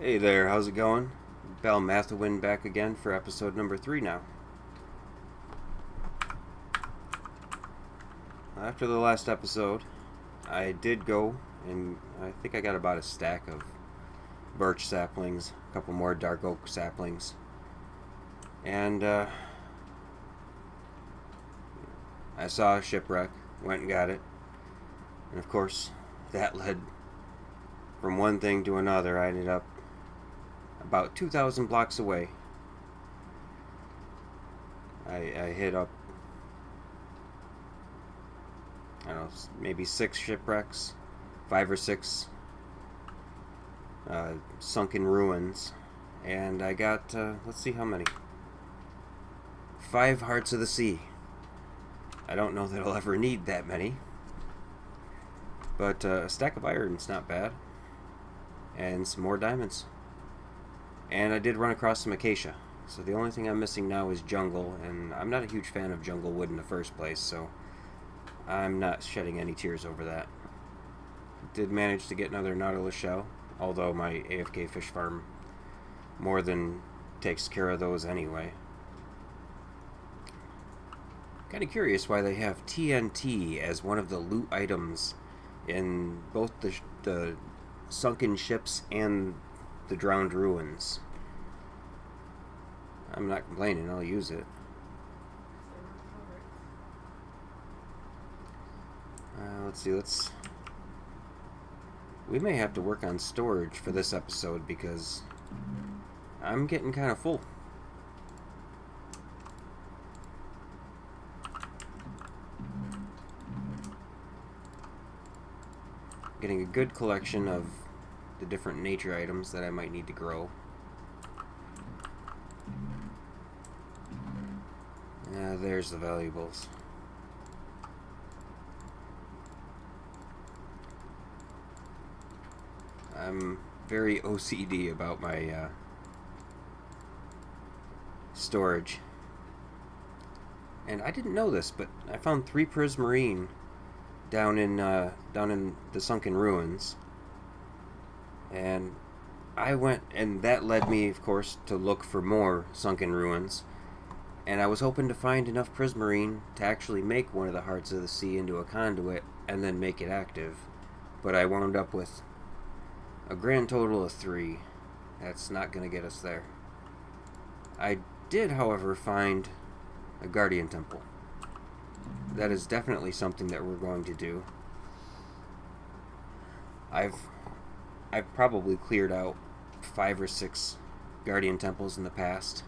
Hey there, how's it going? Belmathuin back again for episode number 3 now. After the last episode, I did go and I think I got about a stack of birch saplings, a couple more dark oak saplings, and I saw a shipwreck, went and got it, and of course that led from one thing to another. I ended up about 2,000 blocks away. I hit up, I don't know, maybe 6 shipwrecks, 5 or 6 sunken ruins, and I got, let's see how many. 5 hearts of the sea. I don't know that I'll ever need that many, but a stack of iron's not bad, and some more diamonds. And I did run across some acacia, so the only thing I'm missing now is jungle, and I'm not a huge fan of jungle wood in the first place, so I'm not shedding any tears over that. Did manage to get another nautilus shell, although my AFK fish farm more than takes care of those anyway. Kind of curious why they have TNT as one of the loot items in both the sunken ships and the drowned ruins. I'm not complaining, I'll use it. Let's see, we may have to work on storage for this episode because I'm getting kind of full. Getting a good collection of the different nature items that I might need to grow. There's the valuables. I'm very OCD about my storage. And I didn't know this, but I found 3 prismarine down in the sunken ruins. And I went, and that led me, of course, to look for more sunken ruins. And I was hoping to find enough prismarine to actually make one of the hearts of the sea into a conduit and then make it active. But I wound up with a grand total of 3. That's not going to get us there. I did, however, find a guardian temple. That is definitely something that we're going to do. I've probably cleared out 5 or 6 guardian temples in the past.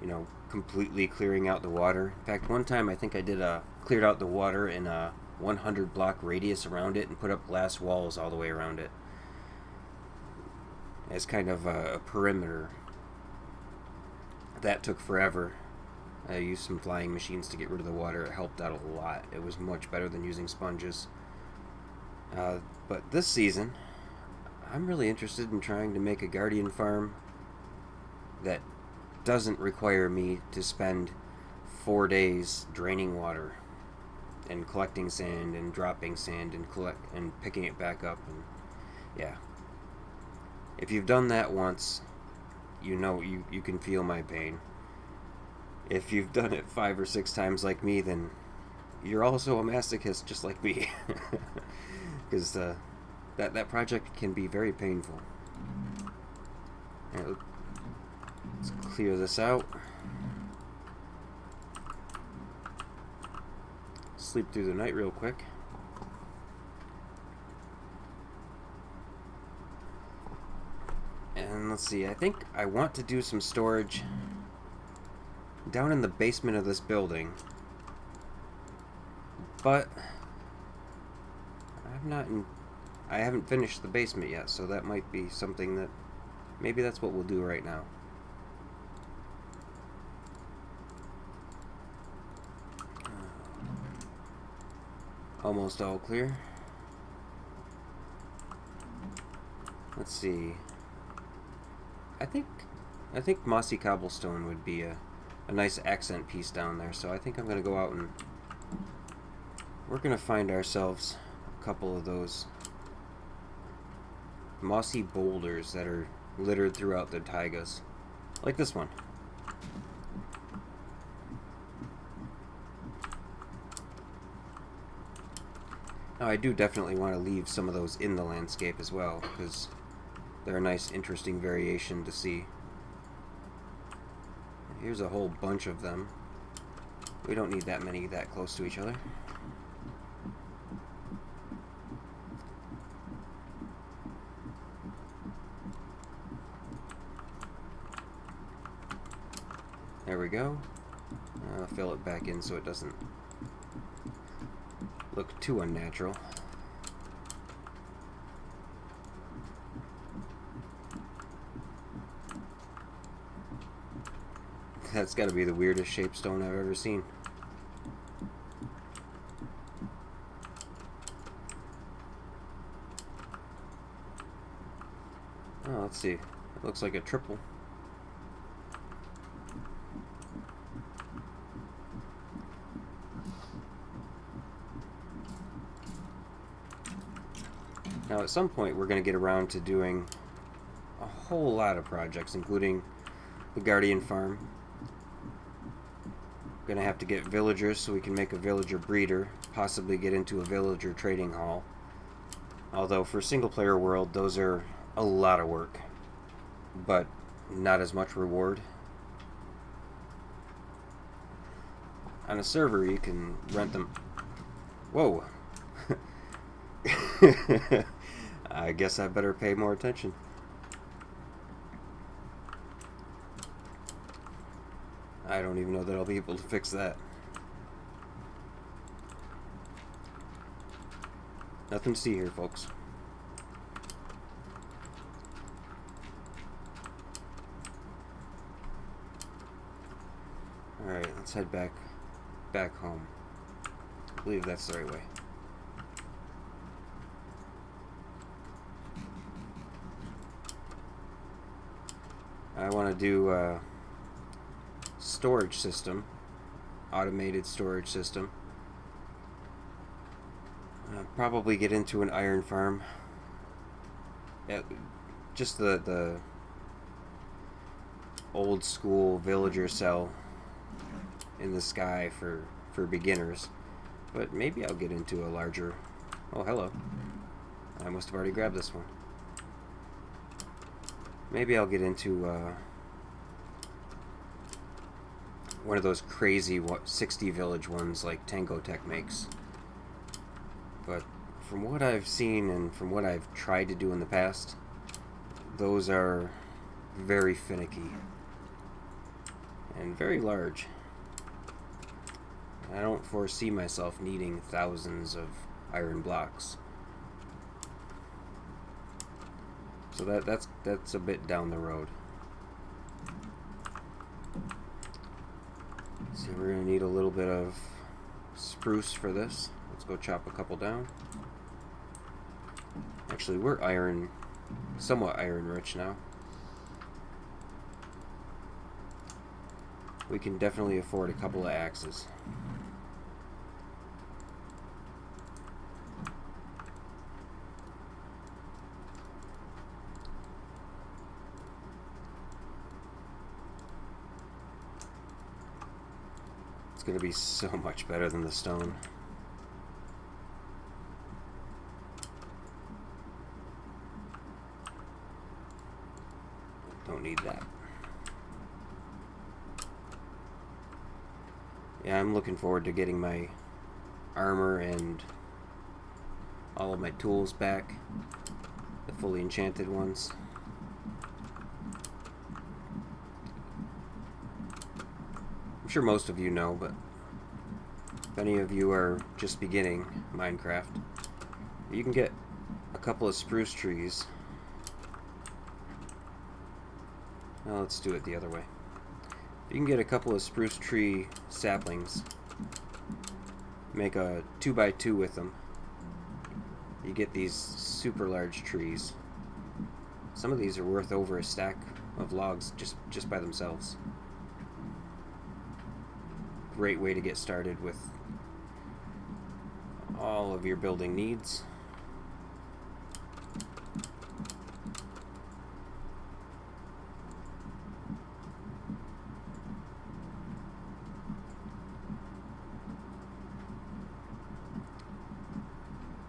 You know, completely clearing out the water. In fact, one time I think I did cleared out the water in a 100 block radius around it and put up glass walls all the way around it as kind of a perimeter. That took forever. I used some flying machines to get rid of the water. It helped out a lot. It was much better than using sponges. But this season, I'm really interested in trying to make a guardian farm that doesn't require me to spend 4 days draining water and collecting sand and dropping sand and picking it back up. And yeah, if you've done that once, you know you can feel my pain. If you've done it 5 or 6 times like me, then you're also a masochist just like me. Because that project can be very painful. All right, let's clear this out. Sleep through the night real quick. And let's see, I think I want to do some storage down in the basement of this building. But I haven't finished the basement yet, so that might be something that maybe that's what we'll do right now. Almost all clear. Let's see. I think mossy cobblestone would be a nice accent piece down there, so I think I'm gonna go out and we're gonna find ourselves a couple of those mossy boulders that are littered throughout the taigas, like this one. Now, I do definitely want to leave some of those in the landscape as well, because they're a nice, interesting variation to see. Here's a whole bunch of them. We don't need that many that close to each other. There we go. I'll fill it back in so it doesn't look too unnatural. That's got to be the weirdest shaped stone I've ever seen. Oh, let's see. It looks like a triple. Now, at some point, we're going to get around to doing a whole lot of projects, including the Guardian Farm. We're going to have to get villagers so we can make a villager breeder, possibly get into a villager trading hall. Although, for single-player world, those are a lot of work, but not as much reward. On a server, you can rent them. Whoa! I guess I better pay more attention. I don't even know that I'll be able to fix that. Nothing to see here, folks. Alright, let's head back home. I believe that's the right way. I want to do a storage system, automated storage system. Probably get into an iron farm. Just the old school villager cell in the sky for beginners. But maybe I'll get into a larger... Oh, hello. I must have already grabbed this one. Maybe I'll get into one of those crazy 60 village ones like Tango Tech makes. But from what I've seen and from what I've tried to do in the past, those are very finicky and very large. I don't foresee myself needing thousands of iron blocks. So that's a bit down the road. So we're gonna need a little bit of spruce for this. Let's go chop a couple down. Actually, we're somewhat iron rich now. We can definitely afford a couple of axes. It's going to be so much better than the stone. Don't need that. Yeah, I'm looking forward to getting my armor and all of my tools back. The fully enchanted ones. I'm sure most of you know, but if any of you are just beginning Minecraft, you can get a couple of spruce trees. Now let's do it the other way. You can get a couple of spruce tree saplings, make a 2x2 with them. You get these super large trees. Some of these are worth over a stack of logs just by themselves. Great way to get started with all of your building needs.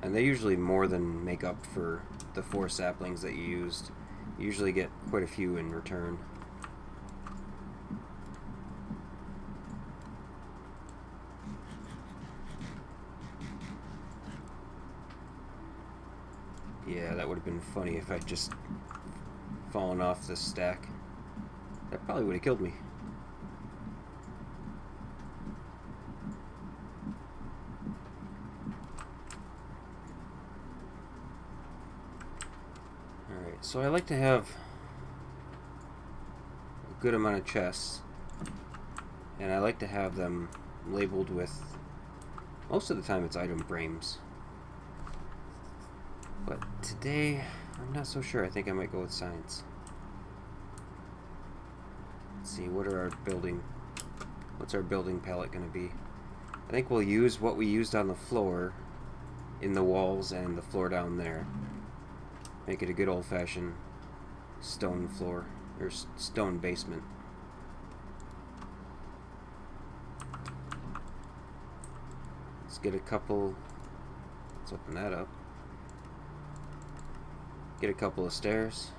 And they usually more than make up for the 4 saplings that you used. You usually get quite a few in return. Yeah, that would have been funny if I'd just fallen off this stack. That probably would have killed me. Alright, so I like to have a good amount of chests. And I like to have them labeled with, most of the time it's item frames. But today, I'm not so sure. I think I might go with science. Let's see, what's our building palette going to be? I think we'll use what we used on the floor in the walls and the floor down there. Make it a good old-fashioned stone floor, or stone basement. Let's get a couple, let's open that up. Get a couple of stairs.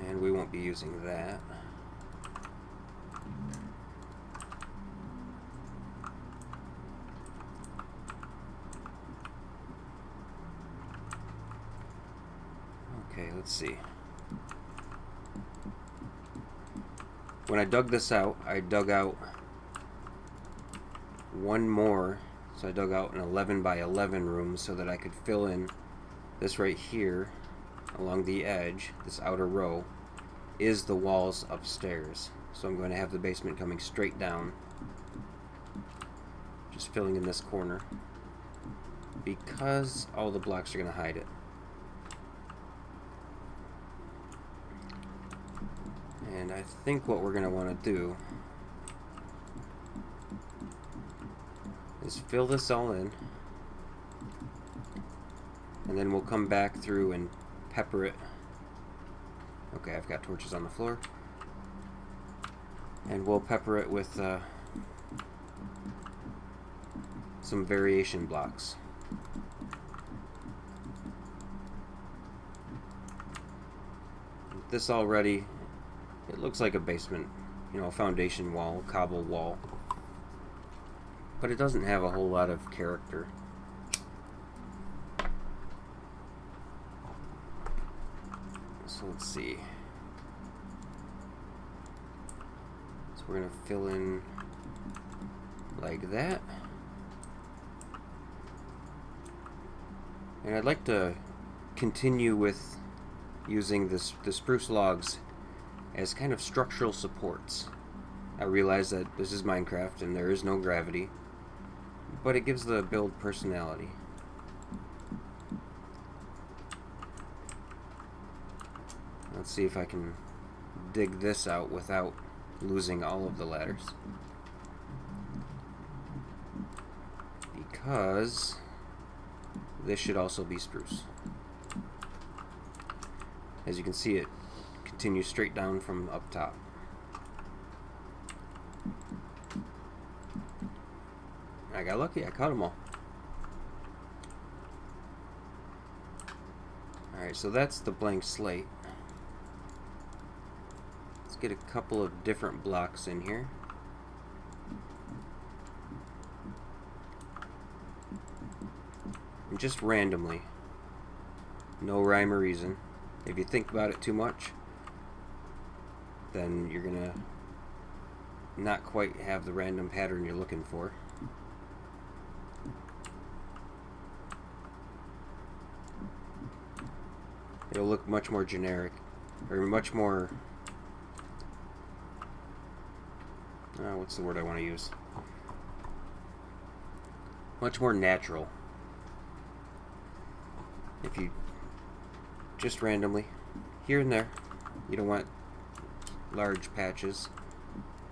And we won't be using that. Okay, let's see. When I dug this out, I dug out one more. So I dug out an 11 by 11 room so that I could fill in this right here along the edge. This outer row is the walls upstairs. So I'm going to have the basement coming straight down, just filling in this corner, because all the blocks are going to hide it. And I think what we're going to want to do is fill this all in, and then we'll come back through and pepper it. Okay, I've got torches on the floor, and we'll pepper it with some variation blocks. This already, it looks like a basement, you know, a foundation wall, cobble wall. But it doesn't have a whole lot of character. So let's see. So we're going to fill in like that. And I'd like to continue with using the spruce logs as kind of structural supports. I realize that this is Minecraft and there is no gravity, but it gives the build personality. Let's see if I can dig this out without losing all of the ladders, because this should also be spruce. As you can see, it continues straight down from up top. I got lucky, I caught them all. Alright, so that's the blank slate. Let's get a couple of different blocks in here. And just randomly. No rhyme or reason. If you think about it too much, then you're gonna not quite have the random pattern you're looking for. It'll look much more generic, or much more, what's the word I want to use? Much more natural. If you just randomly, here and there, you don't want large patches.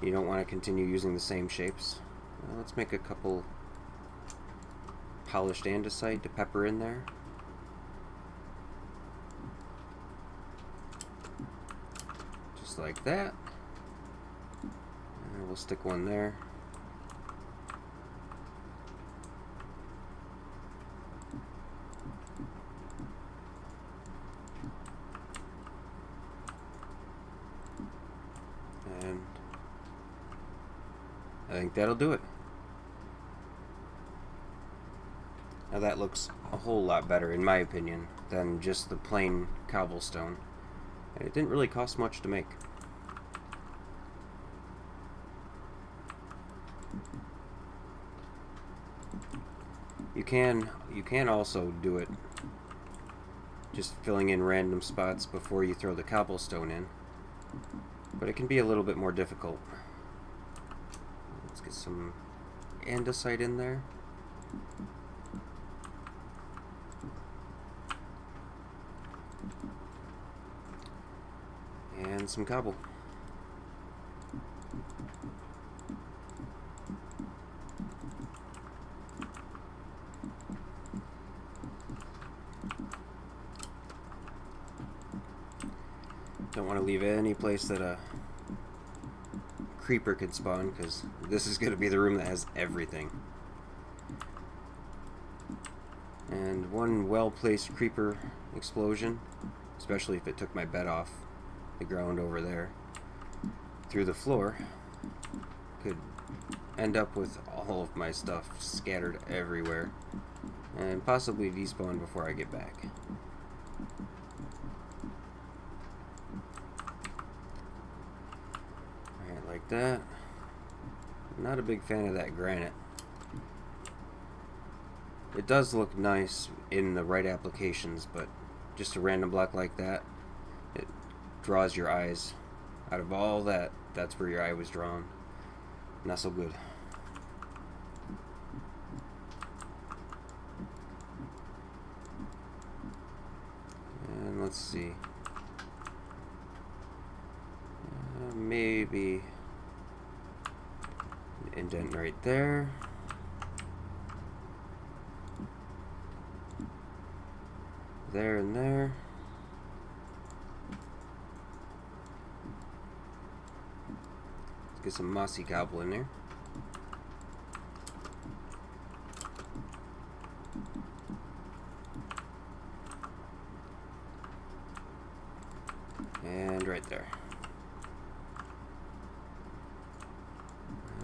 You don't want to continue using the same shapes. Let's make a couple polished andesite to pepper in there. Just like that. And we'll stick one there. think that'll do it. Now that looks a whole lot better, in my opinion, than just the plain cobblestone. And it didn't really cost much to make. You can also do it just filling in random spots before you throw the cobblestone in, but it can be a little bit more difficult. Let's get some andesite in there. And some cobble. Don't want to leave any place that a creeper could spawn, because this is going to be the room that has everything. And one well-placed creeper explosion, especially if it took my bed off the ground over there through the floor, could end up with all of my stuff scattered everywhere and possibly despawn before I get back. Alright, like that. Not a big fan of that granite. It does look nice in the right applications, but just a random block like that, it draws your eyes. Out of all that, that's where your eye was drawn. Not so good. And let's see. Maybe an indent right there. There and there. Let's get some mossy cobble in there. And right there.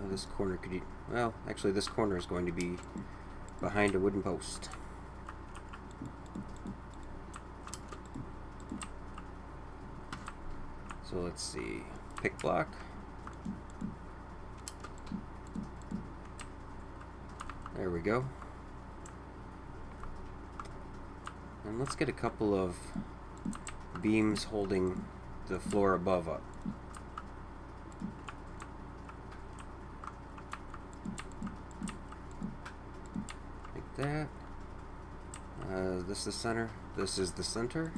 This corner could eat. Well, actually, this corner is going to be behind a wooden post. So let's see. Pick block. There we go. And let's get a couple of beams holding the floor above up. Like that. This is the center. This is the center.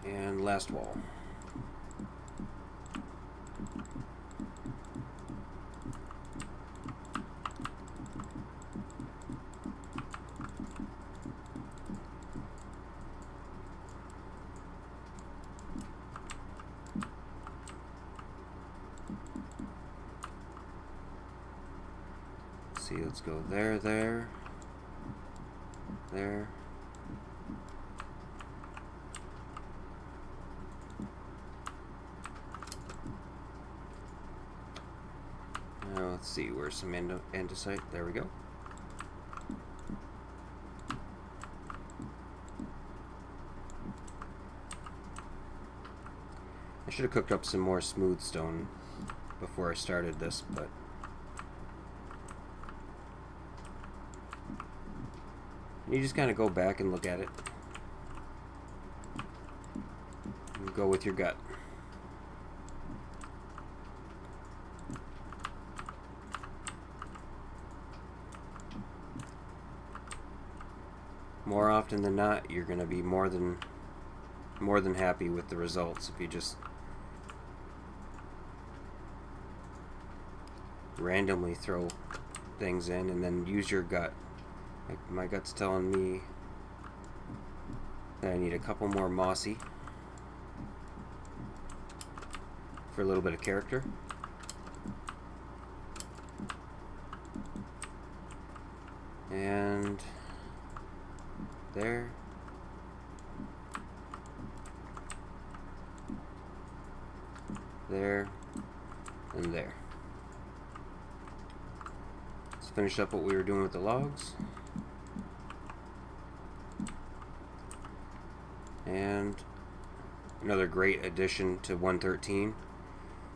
And last wall. Let's see, let's go there, there, there. Now let's see, where's some andesite? There we go. I should have cooked up some more smooth stone before I started this, but you just kind of go back and look at it. And go with your gut. More often than not, you're going to be more than happy with the results if you just randomly throw things in and then use your gut. Like my gut's telling me that I need a couple more mossy for a little bit of character. And there. there, and there. Let's finish up what we were doing with the logs. And another great addition to 113.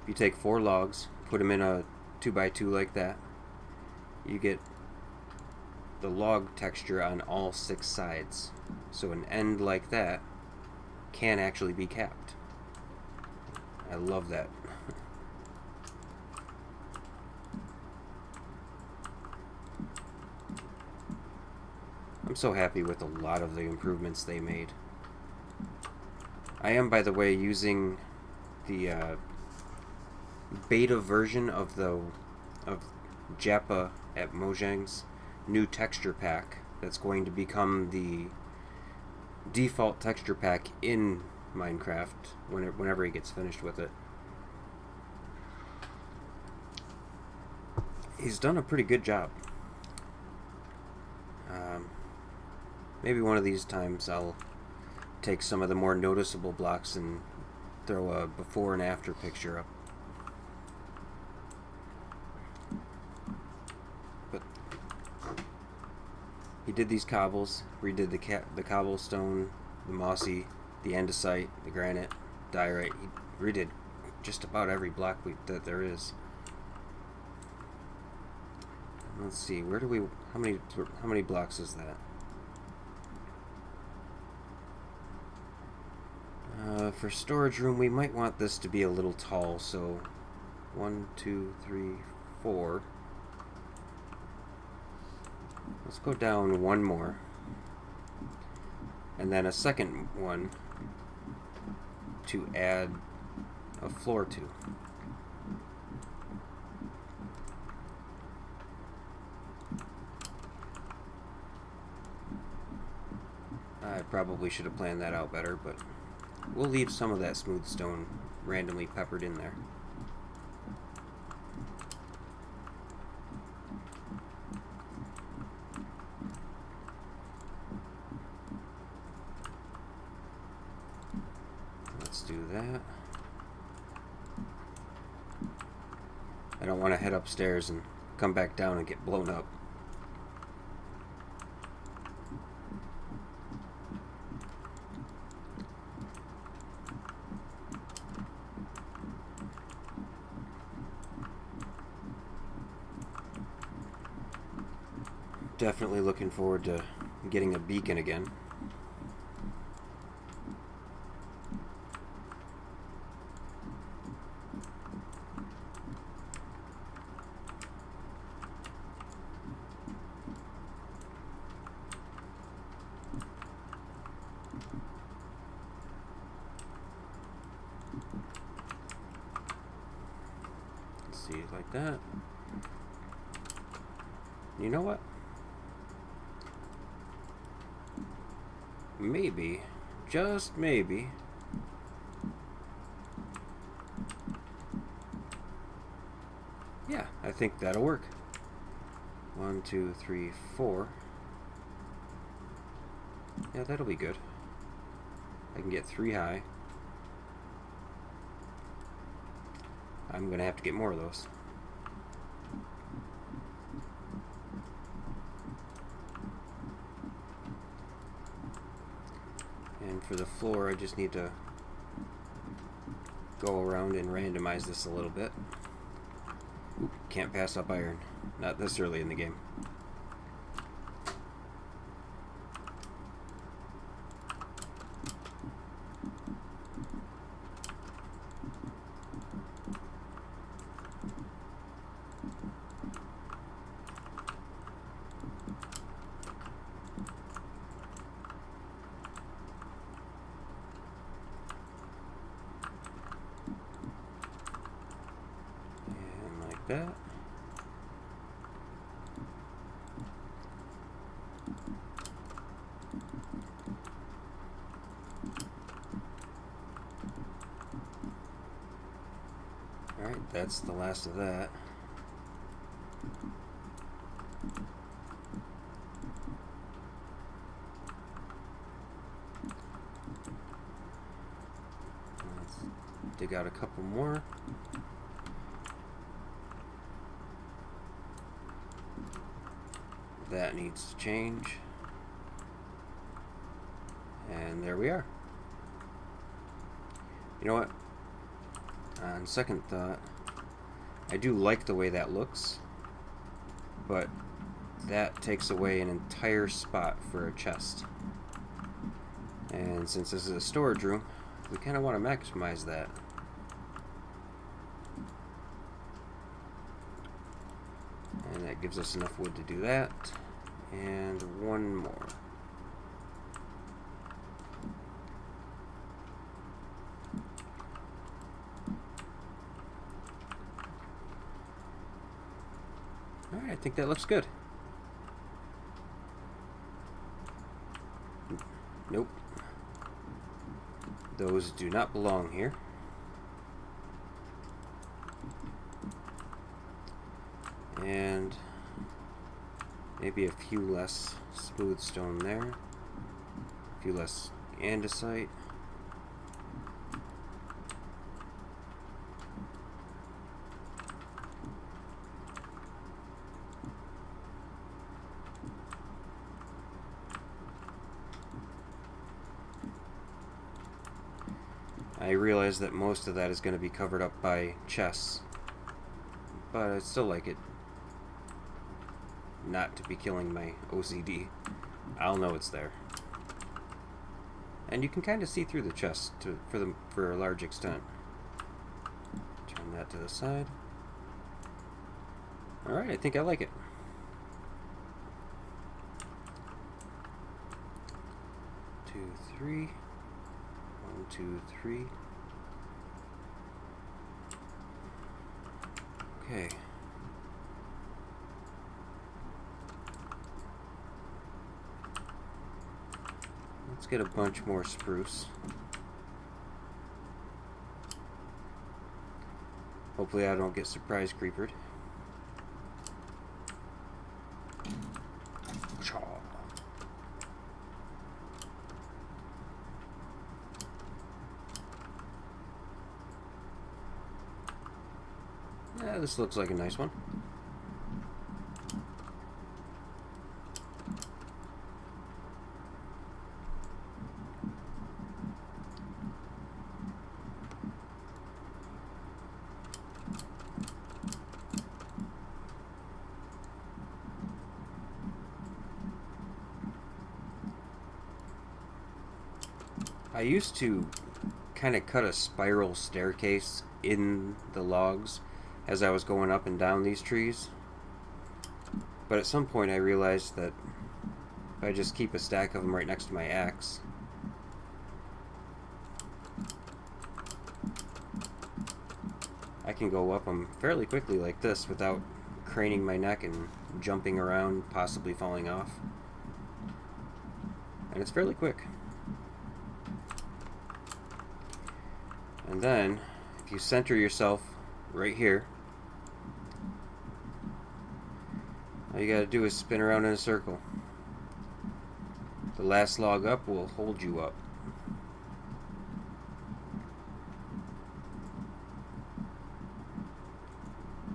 If you take 4 logs, put them in a 2x2 like that, you get the log texture on all 6 sides. So an end like that can actually be capped. I love that. I'm so happy with a lot of the improvements they made. I am, by the way, using the beta version of Japa at Mojang's new texture pack that's going to become the default texture pack in Minecraft whenever he gets finished with it. He's done a pretty good job. Maybe one of these times I'll take some of the more noticeable blocks and throw a before and after picture up. But he did these cobbles, redid the cobblestone, the mossy, the andesite, the granite, diorite. He redid just about every block that there is. Let's see, where do we? How many blocks is that? For storage room, we might want this to be a little tall, so 1, 2, 3, 4. Let's go down one more, and then a second one to add a floor to. I probably should have planned that out better, but we'll leave some of that smooth stone randomly peppered in there. Let's do that. I don't want to head upstairs and come back down and get blown up. Definitely looking forward to getting a beacon again. Let's see, like that. You know what? Maybe, just maybe, yeah, I think that'll work. 1, 2, 3, 4. Yeah, that'll be good. I can get 3 high. I'm gonna have to get more of those. And for the floor, I just need to go around and randomize this a little bit. Oop, can't pass up iron. Not this early in the game. That. Alright, that's the last of that. dig out a couple more. That needs to change. And there we are. You know what? On second thought, I do like the way that looks, but that takes away an entire spot for a chest. And since this is a storage room, we kind of want to maximize that. And that gives us enough wood to do that. And one more. Alright, I think that looks good. Nope. Those do not belong here. And maybe a few less smooth stone there. A few less andesite. I realize that most of that is going to be covered up by chests, but I still like it not to be killing my OCD. I'll know it's there. And you can kind of see through the chest for a large extent. Turn that to the side. Alright, I think I like it. Two, three. 1, 2, 3. Okay. Let's get a bunch more spruce. Hopefully I don't get surprise creepered. Yeah, this looks like a nice one. I used to kind of cut a spiral staircase in the logs as I was going up and down these trees, but at some point I realized that if I just keep a stack of them right next to my axe, I can go up them fairly quickly like this without craning my neck and jumping around, possibly falling off. And it's fairly quick. And then, if you center yourself right here, all you gotta do is spin around in a circle. The last log up will hold you up.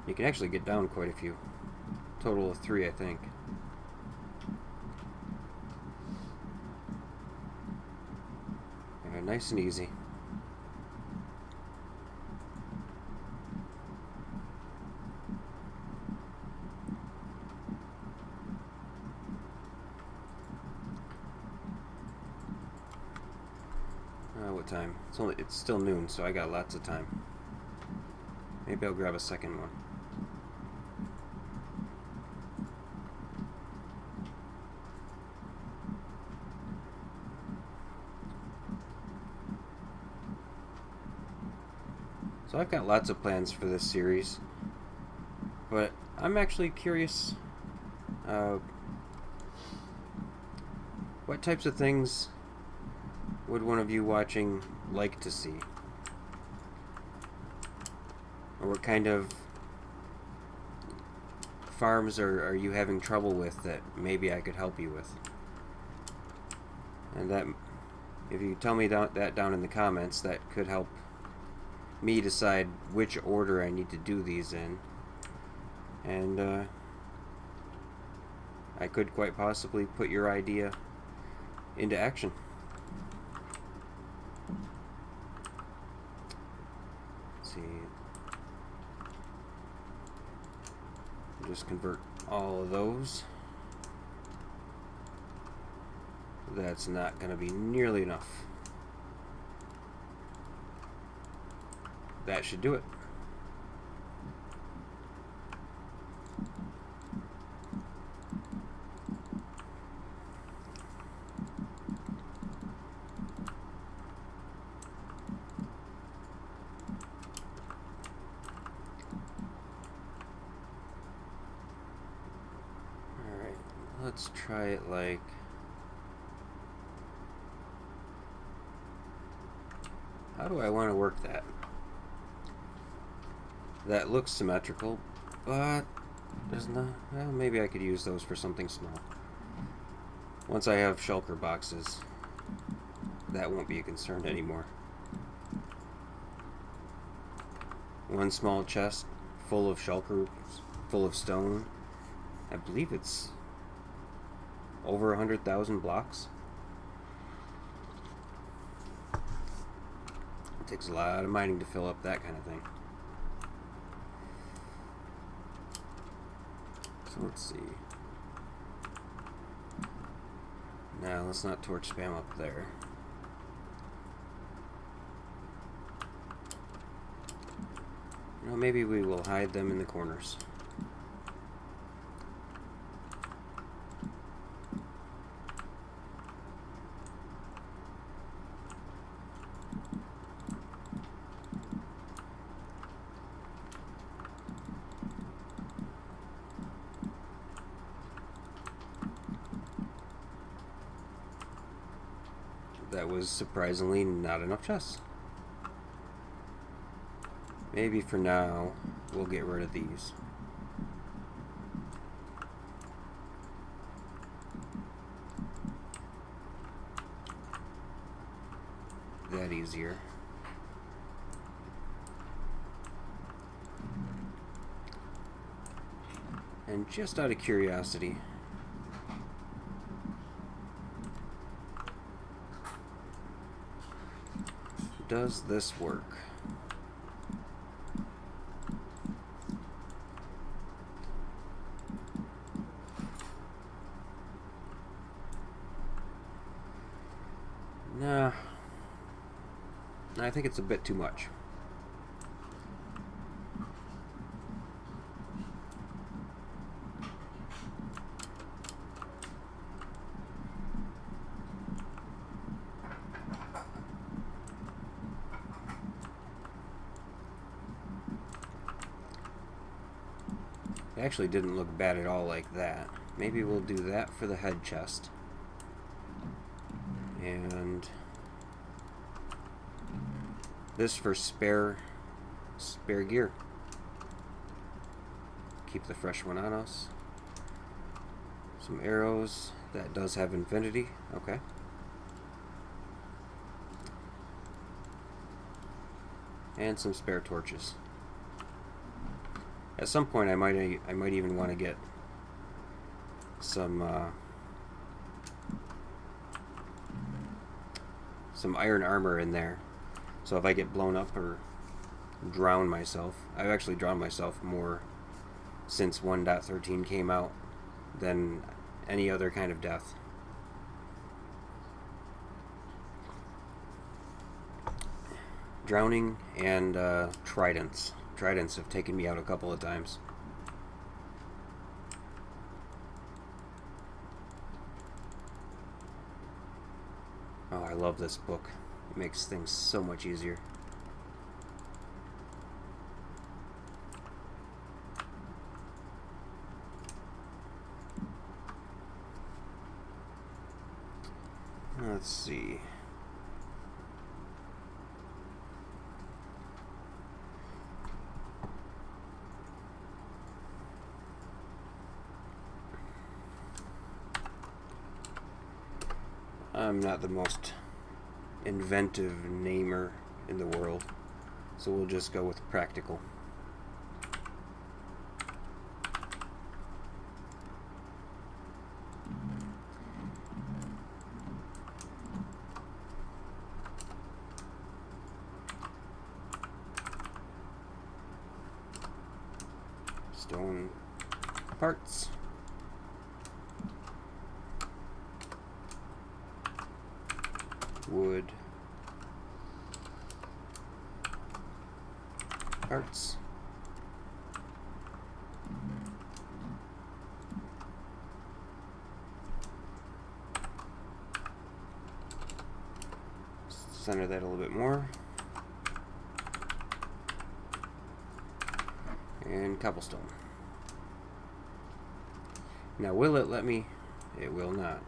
You can actually get down quite a few. Total of 3, I think. And nice and easy. What time? It's still noon, so I got lots of time. Maybe I'll grab a second one. So I've got lots of plans for this series, but I'm actually curious what types of things would one of you watching like to see? Or what kind of farms are you having trouble with that maybe I could help you with? And that, if you tell me that down in the comments, that could help me decide which order I need to do these in. And I could quite possibly put your idea into action. Let's see. Just convert all of those. That's not going to be nearly enough. That should do it. Alright, let's try it like... How do I want to work that? That looks symmetrical, but there's not... Well, maybe I could use those for something small. Once I have shulker boxes, that won't be a concern anymore. One small chest full of shulkers, full of stone. I believe it's over 100,000 blocks. It takes a lot of mining to fill up that kind of thing. So let's see. Now let's not torch spam up there. No, maybe we will hide them in the corners. That was surprisingly not enough chests. Maybe for now, we'll get rid of these. That easier. And just out of curiosity, does this work? Nah, I think it's a bit too much. It actually didn't look bad at all like that. Maybe we'll do that for the head chest. And this for spare gear. Keep the fresh one on us. Some arrows. That does have infinity. Okay. And some spare torches. At some point, I might even want to get some iron armor in there. So if I get blown up or drown myself, I've actually drowned myself more since 1.13 came out than any other kind of death. Drowning and tridents. Tridents have taken me out a couple of times. Oh, I love this book. It makes things so much easier. Let's see. I'm not the most inventive namer in the world. So we'll just go with practical. Stone parts. Wood parts. Center that a little bit more. And cobblestone. Now will it let me? It will not.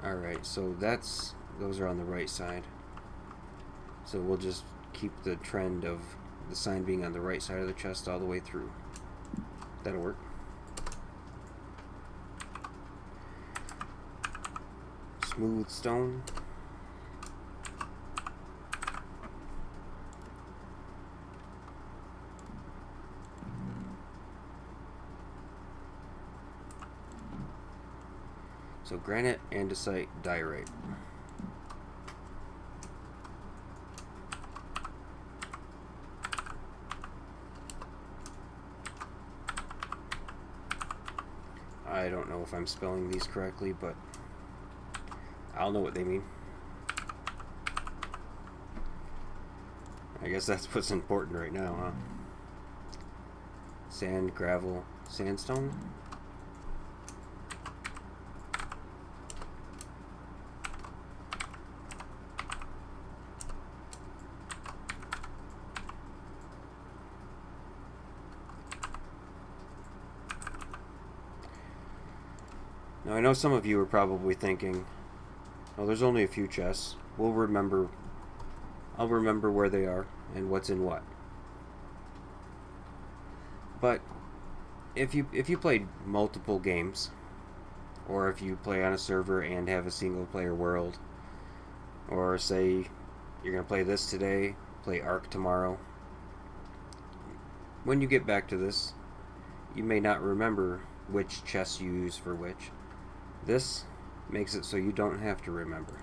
Alright, so those are on the right side. So we'll just keep the trend of the sign being on the right side of the chest all the way through. That'll work. Smooth stone. So granite, andesite, diorite. I don't know if I'm spelling these correctly, but I'll know what they mean. I guess that's what's important right now, huh? Sand, gravel, sandstone. Now I know some of you are probably thinking, oh, there's only a few chests. I'll remember where they are and what's in what. But if you played multiple games, or if you play on a server and have a single player world, or say you're gonna play this today, play Ark tomorrow, when you get back to this, you may not remember which chests you use for which. This makes it so you don't have to remember.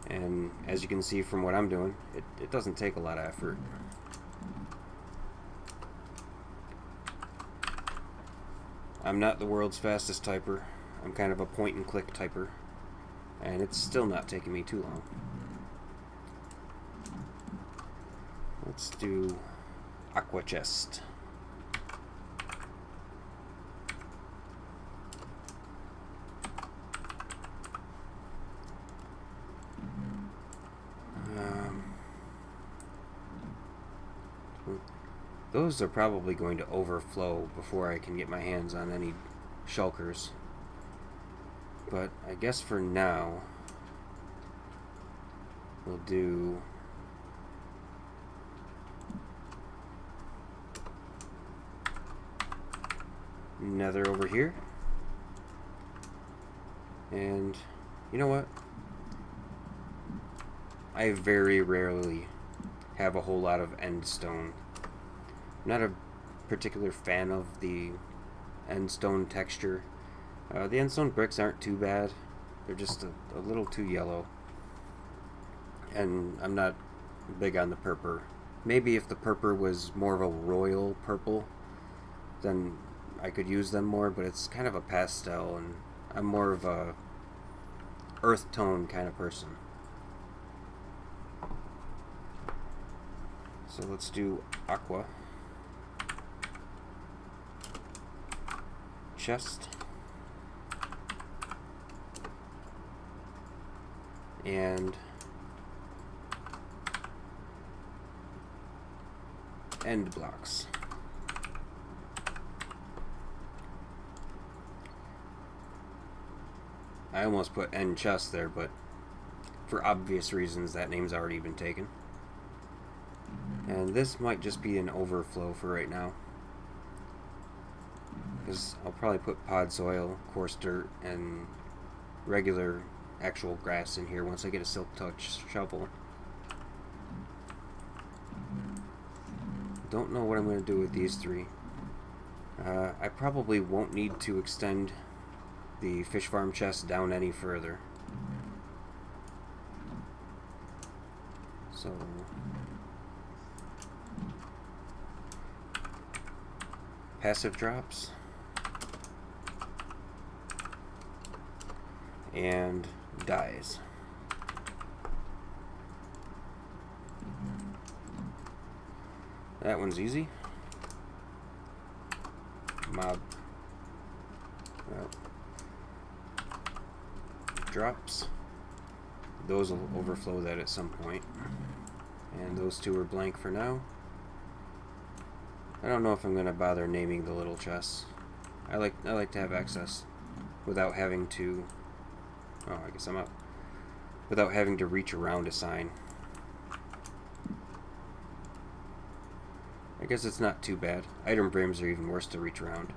And as you can see from what I'm doing, it doesn't take a lot of effort. I'm not the world's fastest typer. I'm kind of a point and click typer. And it's still not taking me too long. Let's do aqua chest. Those are probably going to overflow before I can get my hands on any shulkers. But I guess for now, we'll do nether over here. And you know what? I very rarely have a whole lot of end stone. I'm not a particular fan of the end stone texture. The end stone bricks aren't too bad. They're just a little too yellow. And I'm not big on the purple. Maybe if the purple was more of a royal purple, then I could use them more, but it's kind of a pastel, and I'm more of a earth tone kind of person. So let's do aqua. Chest. And end blocks. I almost put end chest there, but for obvious reasons that name's already been taken. And this might just be an overflow for right now, because I'll probably put pod soil, coarse dirt, and regular actual grass in here once I get a silk touch shovel. Don't know what I'm going to do with these three. I probably won't need to extend the fish farm chest down any further. So passive drops and dies. That one's easy. Mob. Well, drops. Those will overflow that at some point. And those two are blank for now. I don't know if I'm going to bother naming the little chests. I like to have access without having to... Oh, I guess I'm up. Without having to reach around a sign. I guess it's not too bad. Item brims are even worse to reach around.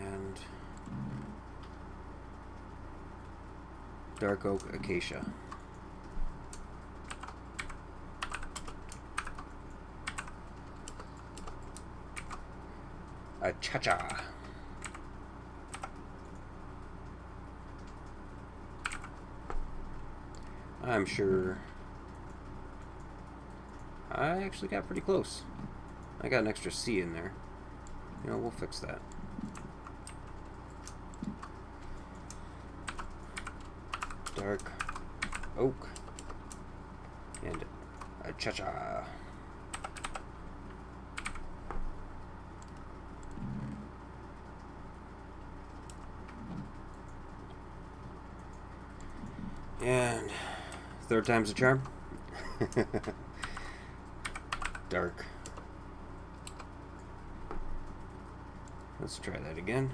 And dark oak acacia. A cha-cha. I'm sure I actually got pretty close. I got an extra C in there. You know, we'll fix that. Dark oak and a cha-cha. And third time's a charm. Dark. Let's try that again.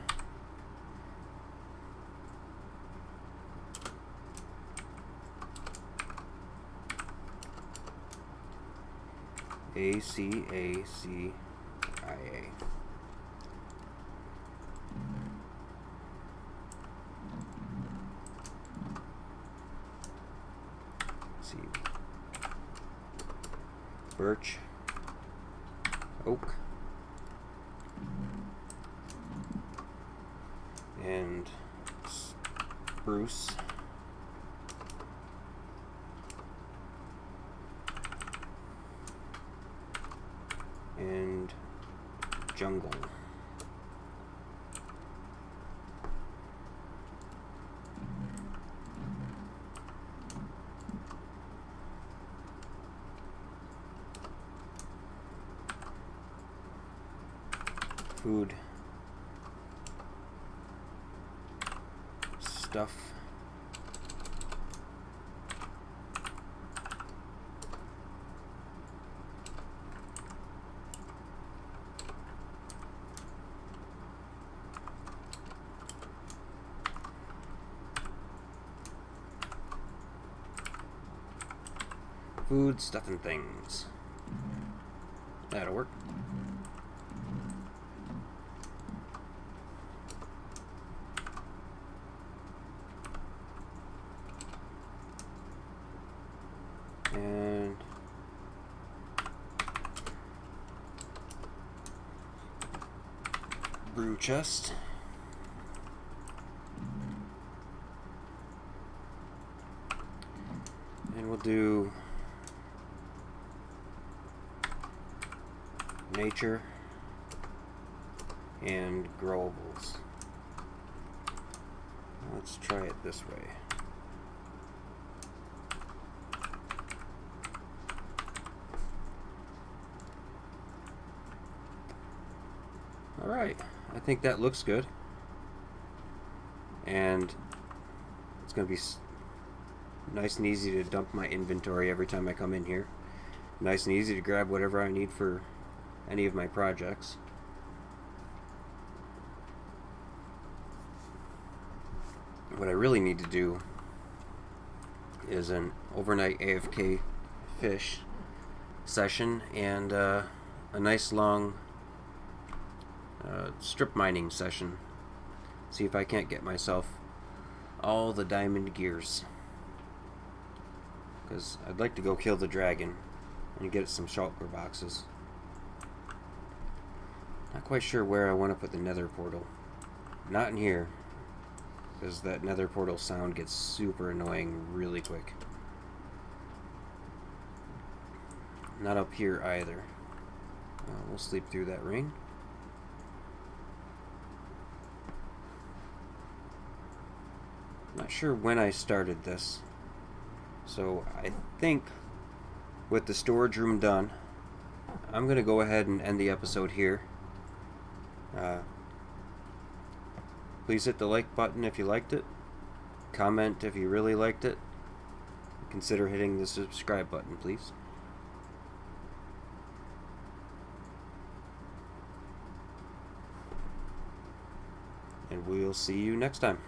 ACACIA. See. Birch. Oak. And spruce. And jungle. Food. Stuff. Food, stuff, and things. That'll work. And brew chest. And we'll do nature and growables. Let's try it this way. Alright, I think that looks good. And it's going to be nice and easy to dump my inventory every time I come in here. Nice and easy to grab whatever I need for any of my projects. What I really need to do is an overnight AFK fish session and a nice long strip mining session. See if I can't get myself all the diamond gears. Because I'd like to go kill the dragon and get some shulker boxes. Not quite sure where I want to put the nether portal. Not in here, because that nether portal sound gets super annoying really quick. Not up here either. We'll sleep through that rain. Not sure when I started this, so I think with the storage room done, I'm going to go ahead and end the episode here. Please hit the like button if you liked it. Comment if you really liked it. Consider hitting the subscribe button, please. And we'll see you next time.